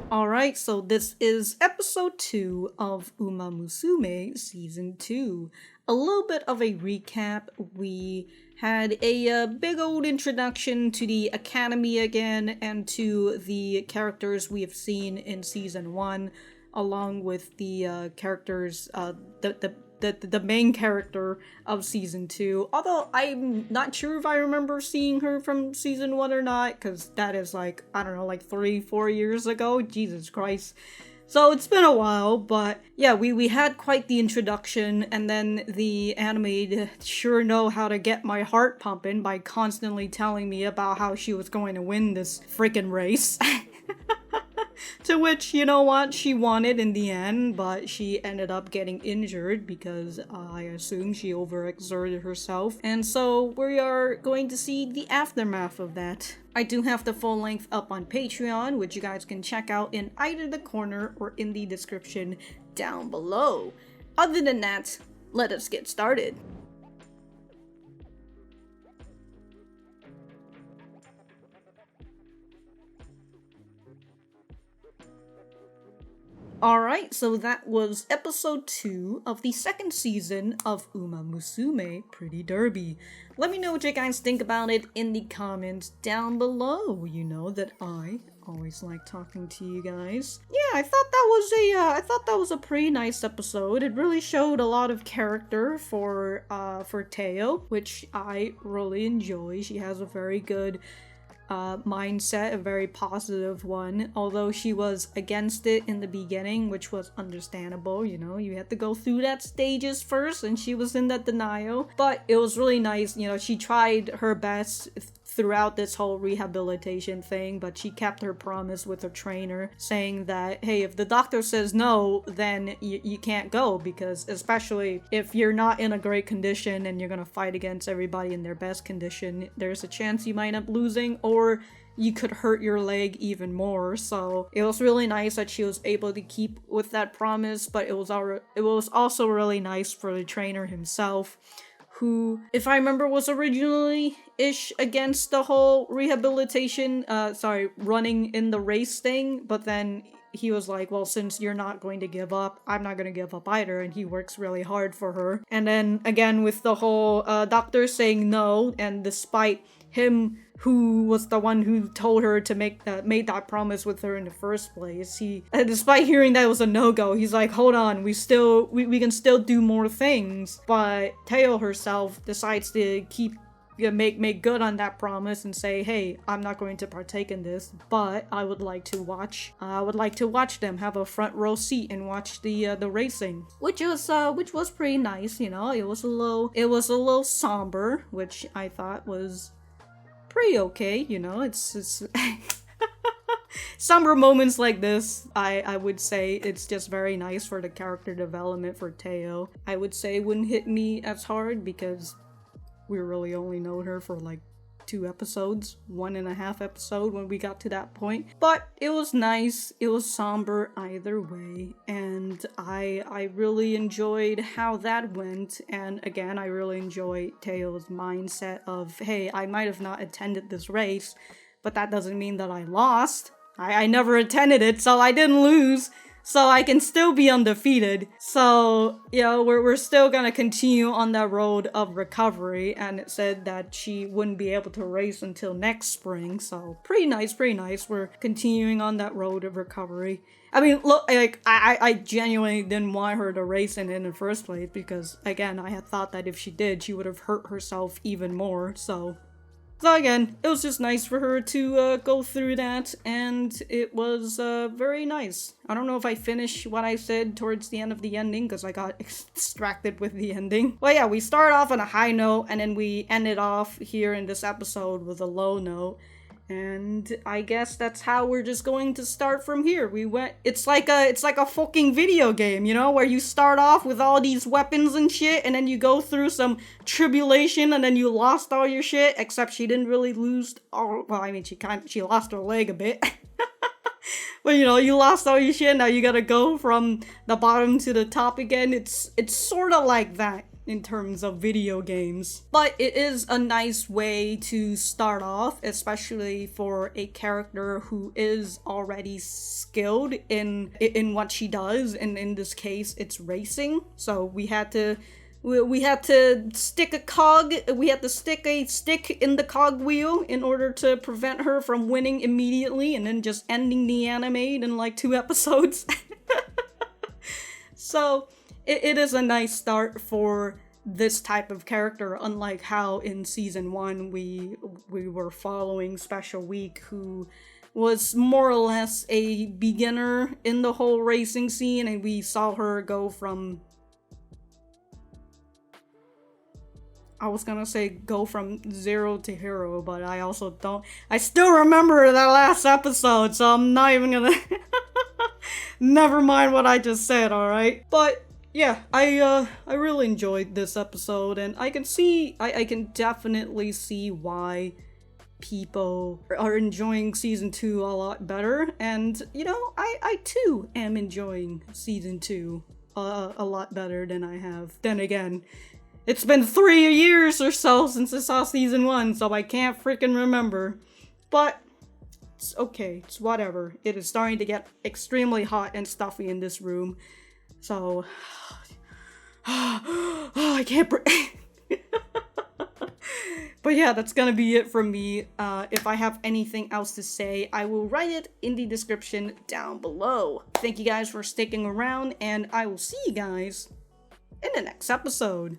Alright, so this is episode 2 of Uma Musume season 2. A little bit of a recap. We had a big old introduction to the academy again and to the characters we have seen in season 1, along with the characters, the main character of season 2. Although I'm not sure if I remember seeing her from season 1 or not, because that is like, I don't know, like 3-4 years ago. Jesus Christ. So it's been a while, but yeah, we had quite the introduction, and then the anime sure know how to get my heart pumping by constantly telling me about how she was going to win this freaking race. To which, you know what, she won it in the end, but she ended up getting injured because I assume she overexerted herself. And so we are going to see the aftermath of that. I do have the full length up on Patreon, which you guys can check out in either the corner or in the description down below. Other than that, let us get started. Alright, so that was episode 2 of the second season of Uma Musume Pretty Derby. Let me know what you guys think about it in the comments down below. You know that I always like talking to you guys. Yeah, I thought that was a pretty nice episode. It really showed a lot of character for Teio, which I really enjoy. She has a very good mindset, a very positive one, although she was against it in the beginning, which was understandable. You know, you had to go through that stages first, and she was in that denial, but it was really nice. You know, she tried her best throughout this whole rehabilitation thing, but she kept her promise with her trainer, saying that, hey, if the doctor says no, then you can't go, because especially if you're not in a great condition and you're gonna fight against everybody in their best condition, there's a chance you might end up losing, or you could hurt your leg even more. So it was really nice that she was able to keep with that promise, but it was also really nice for the trainer himself, who, if I remember, was originally-ish against the whole rehabilitation, running in the race thing, but then he was like, well, since you're not going to give up, I'm not going to give up either, and he works really hard for her. And then, again, with the whole doctor saying no, and despite him, who was the one who told her to made that promise with her in the first place, despite hearing that it was a no-go, he's like, hold on, we can still do more things. But Teio herself decides to make good on that promise and say, hey, I'm not going to partake in this, but I would like to watch them have a front row seat and watch the racing, which was pretty nice. You know, it was a little somber, which I thought was pretty okay. You know, it's somber moments like this, I would say it's just very nice for the character development for Teio. I would say it wouldn't hit me as hard because we really only known her for like 2 episodes, 1.5 episode when we got to that point. But it was nice, it was somber either way, and I really enjoyed how that went. And again, I really enjoy Teio's mindset of, hey, I might have not attended this race, but that doesn't mean that I lost. I never attended it, so I didn't lose. So I can still be undefeated. So, you know, we're still gonna continue on that road of recovery, and it said that she wouldn't be able to race until next spring. So pretty nice. We're continuing on that road of recovery. I mean, look, like, I genuinely didn't want her to race in the first place because, again, I had thought that if she did, she would have hurt herself even more. So again, it was just nice for her to go through that, and it was very nice. I don't know if I finished what I said towards the end of the ending, because I got distracted with the ending. Well, yeah, we started off on a high note, and then we ended off here in this episode with a low note. And I guess that's how we're just going to start from here. It's like a fucking video game, you know, where you start off with all these weapons and shit, and then you go through some tribulation, and then you lost all your shit, except she didn't really lose all, well, I mean, she lost her leg a bit. But you know, you lost all your shit, now you gotta go from the bottom to the top again. It's sort of like that. in terms of video games. But it is a nice way to start off, especially for a character who is already skilled in what she does, and in this case it's racing. So we had to stick a stick in the cog wheel in order to prevent her from winning immediately and then just ending the anime in like 2 episodes. So it is a nice start for this type of character, unlike how in season 1 we were following Special Week, who was more or less a beginner in the whole racing scene, and we saw her go from, I was gonna say go from 0 to hero, but I still remember that last episode, so I'm not even gonna never mind what I just said, alright? But yeah, I really enjoyed this episode, and I can definitely see why people are enjoying season 2 a lot better, and you know, I too am enjoying season 2 a lot better than I have. Then again, it's been 3 years or so since I saw season 1, so I can't freaking remember. But it's okay, it's whatever. It is starting to get extremely hot and stuffy in this room, so I can't breathe. But yeah, that's gonna be it from me. If I have anything else to say, I will write it in the description down below. Thank you guys for sticking around, and I will see you guys in the next episode.